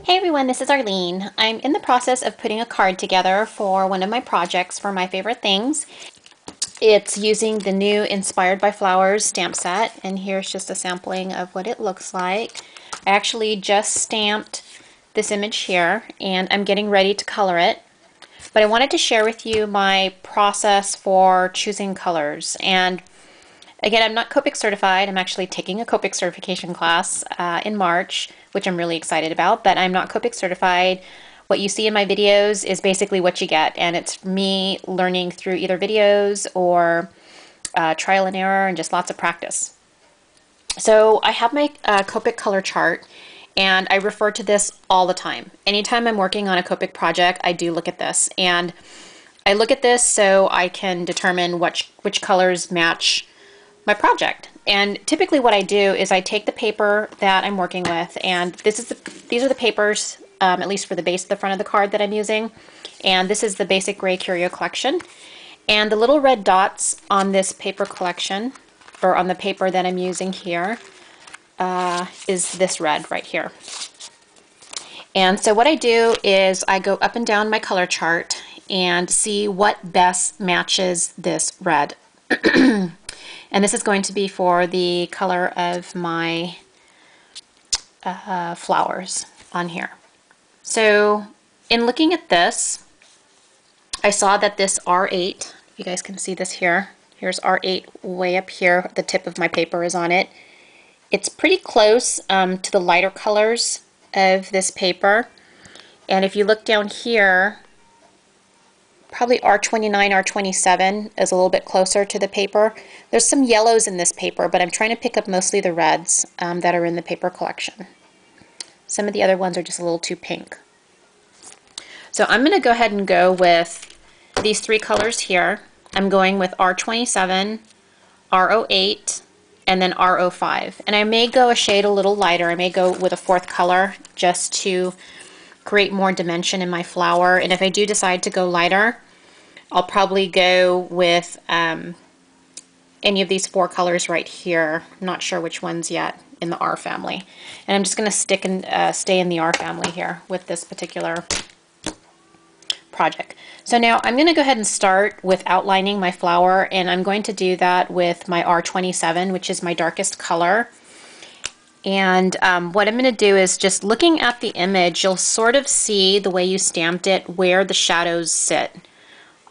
Hey everyone, this is Arlene. I'm in the process of putting a card together for one of my projects for my favorite things. It's using the new Inspired by Flowers stamp set, and here's just a sampling of what it looks like. I actually just stamped this image here, and I'm getting ready to color it. But I wanted to share with you my process for choosing colors. And again, I'm not Copic certified. I'm actually taking a Copic certification class in March, which I'm really excited about, but I'm not Copic certified. What you see in my videos is basically what you get, and it's me learning through either videos or trial and error and just lots of practice. So I have my Copic color chart, and I refer to this all the time. Anytime I'm working on a Copic project, I do look at this, and I look at this so I can determine which colors match my project. And typically what I do is I take the paper that I'm working with, and these are the papers, at least for the base of the front of the card that I'm using, and this is the basic gray curio collection. And the little red dots on this paper collection, or on the paper that I'm using here, is this red right here. And so what I do is I go up and down my color chart and see what best matches this red. And this is going to be for the color of my flowers on here. So in looking at this, I saw that this R8, you guys can see this here. Here's R8 way up here. The tip of my paper is on it. It's pretty close to the lighter colors of this paper. And if you look down here, probably R29, R27 is a little bit closer to the paper. There's some yellows in this paper, but I'm trying to pick up mostly the reds that are in the paper collection. Some of the other ones are just a little too pink. So I'm going to go ahead and go with these three colors here. I'm going with R27, R08, and then R05. And I may go a shade a little lighter. I may go with a fourth color just to create more dimension in my flower. And if I do decide to go lighter, I'll probably go with any of these four colors right here. I'm not sure which ones yet in the R family. And I'm just going to stay in the R family here with this particular project. So now I'm going to go ahead and start with outlining my flower, and I'm going to do that with my R27, which is my darkest color. And what I'm going to do is, just looking at the image, you'll sort of see the way you stamped it where the shadows sit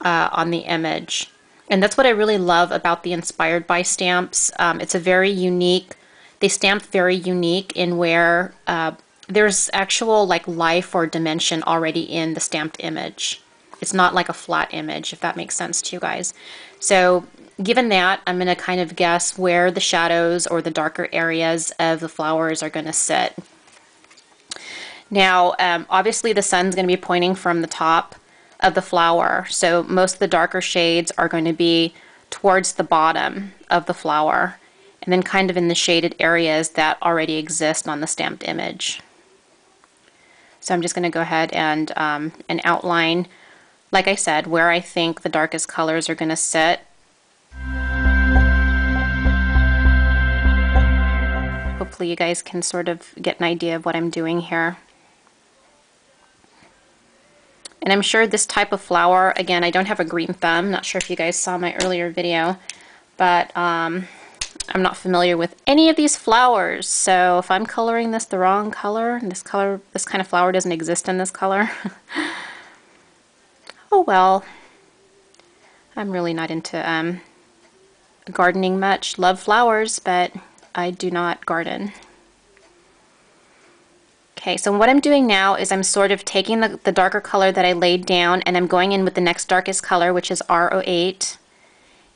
on the image. And that's what I really love about the Inspired by stamps. It's a very unique, they stamp very unique in where there's actual like life or dimension already in the stamped image. It's not like a flat image, if that makes sense to you guys. So given that, I'm going to kind of guess where the shadows or the darker areas of the flowers are going to sit. Now, obviously the sun's going to be pointing from the top of the flower, so most of the darker shades are going to be towards the bottom of the flower, and then kind of in the shaded areas that already exist on the stamped image. So I'm just going to go ahead and outline, like I said, where I think the darkest colors are going to sit. Hopefully you guys can sort of get an idea of what I'm doing here. And I'm sure this type of flower, again, I don't have a green thumb. Not sure if you guys saw my earlier video, but I'm not familiar with any of these flowers. So if I'm coloring this the wrong color, and this kind of flower doesn't exist in this color, oh well. I'm really not into gardening much. Love flowers, but I do not garden. Okay, so what I'm doing now is I'm sort of taking the darker color that I laid down, and I'm going in with the next darkest color, which is R08,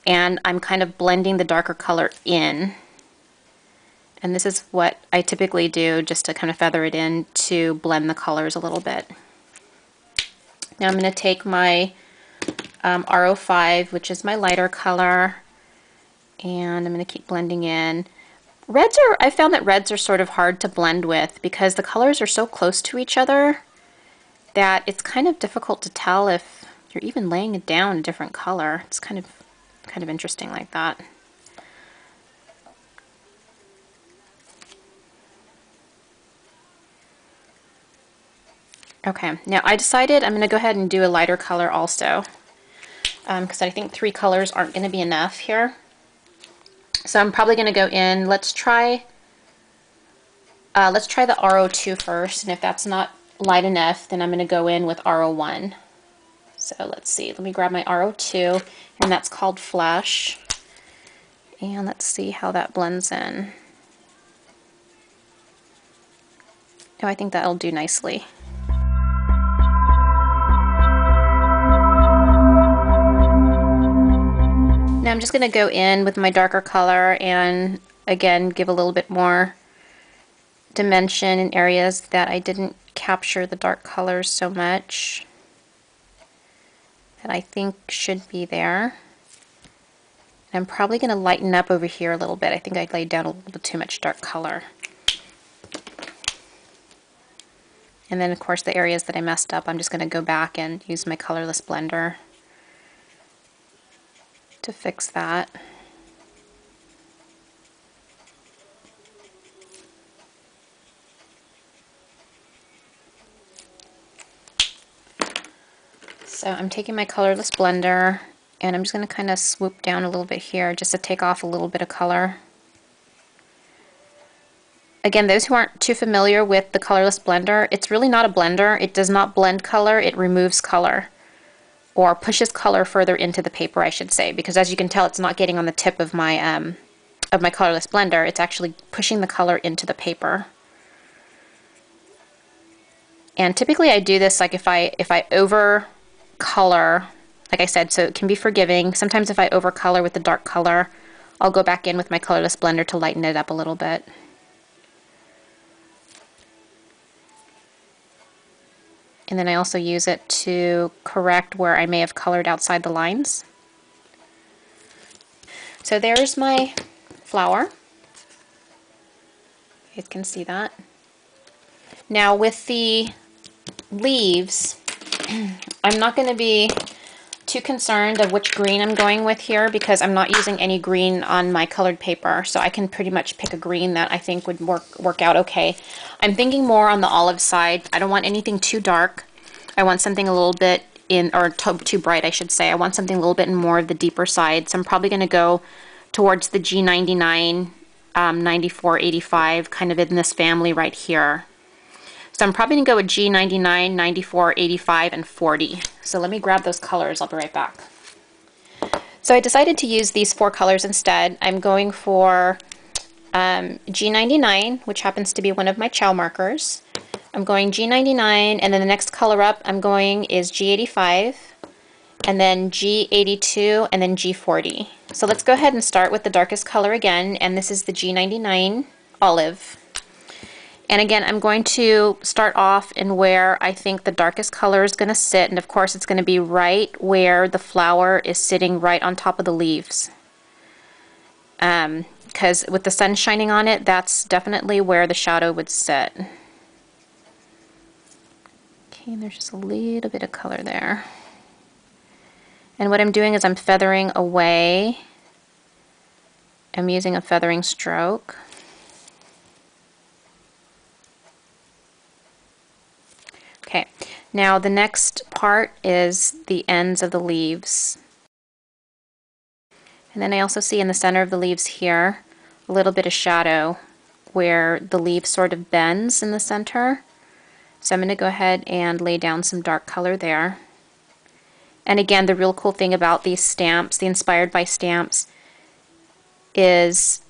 and I'm kind of blending the darker color in. And this is what I typically do, just to kind of feather it in to blend the colors a little bit. Now I'm going to take my R05, which is my lighter color, and I'm going to keep blending in. I found that reds are sort of hard to blend with because the colors are so close to each other that it's kind of difficult to tell if you're even laying it down a different color. It's kind of interesting like that. Okay, now I decided I'm going to go ahead and do a lighter color also, because I think 3 colors aren't going to be enough here. So I'm probably going to go in, let's try the RO2 first, and if that's not light enough, then I'm going to go in with RO1. So let's see, let me grab my RO2, and that's called Flesh. And let's see how that blends in. Oh, I think that'll do nicely. Now I'm just going to go in with my darker color and again give a little bit more dimension in areas that I didn't capture the dark colors so much that I think should be there. I'm probably going to lighten up over here a little bit. I think I laid down a little bit too much dark color. And then of course the areas that I messed up, I'm just going to go back and use my colorless blender to fix that. So I'm taking my colorless blender and I'm just going to kind of swoop down a little bit here just to take off a little bit of color. Again, those who aren't too familiar with the colorless blender, it's really not a blender. It does not blend color, it removes color. Or pushes color further into the paper, I should say, because as you can tell, it's not getting on the tip of my colorless blender. It's actually pushing the color into the paper. And typically I do this like if I over color, like I said, so it can be forgiving. Sometimes if I over color with the dark color, I'll go back in with my colorless blender to lighten it up a little bit. And then I also use it to correct where I may have colored outside the lines. So there's my flower. You can see that. Now with the leaves, I'm not going to be too concerned of which green I'm going with here because I'm not using any green on my colored paper, so I can pretty much pick a green that I think would work out okay. I'm thinking more on the olive side. I don't want anything too dark. I want something a little bit too bright, I should say. I want something a little bit more of the deeper side, so I'm probably going to go towards the G99, 94, 85, kind of in this family right here. So I'm probably going to go with G99, 94, 85, and 40. So let me grab those colors. I'll be right back. So I decided to use these 4 colors instead. I'm going for G99, which happens to be one of my chow markers. I'm going G99, and then the next color up I'm going is G85, and then G82, and then G40. So let's go ahead and start with the darkest color again, and this is the G99 olive. And again, I'm going to start off in where I think the darkest color is going to sit, and of course it's going to be right where the flower is sitting right on top of the leaves. Because with the sun shining on it, that's definitely where the shadow would sit. Okay, and there's just a little bit of color there. And what I'm doing is I'm feathering away. I'm using a feathering stroke. Okay, now the next part is the ends of the leaves. And then I also see in the center of the leaves here a little bit of shadow where the leaf sort of bends in the center. So I'm going to go ahead and lay down some dark color there. And again, the real cool thing about these stamps, the Inspired by stamps, is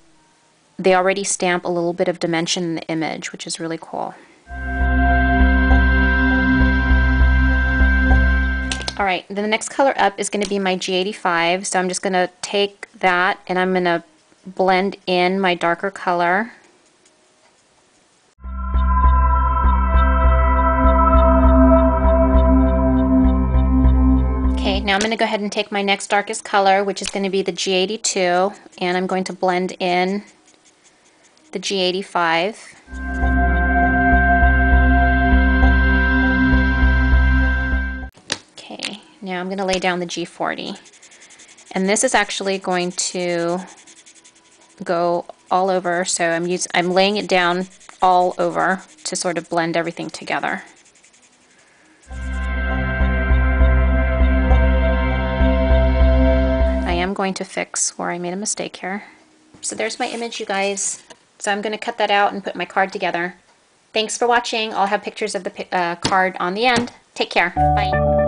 they already stamp a little bit of dimension in the image, which is really cool. Alright, then the next color up is going to be my G85, so I'm just going to take that and I'm going to blend in my darker color. Okay, now I'm going to go ahead and take my next darkest color, which is going to be the G82, and I'm going to blend in the G85. Now I'm going to lay down the G40, and this is actually going to go all over, so I'm laying it down all over to sort of blend everything together. am going to fix where I made a mistake here. So there's my image, you guys. So I'm going to cut that out and put my card together. Thanks for watching. I'll have pictures of the card on the end. Take care. Bye.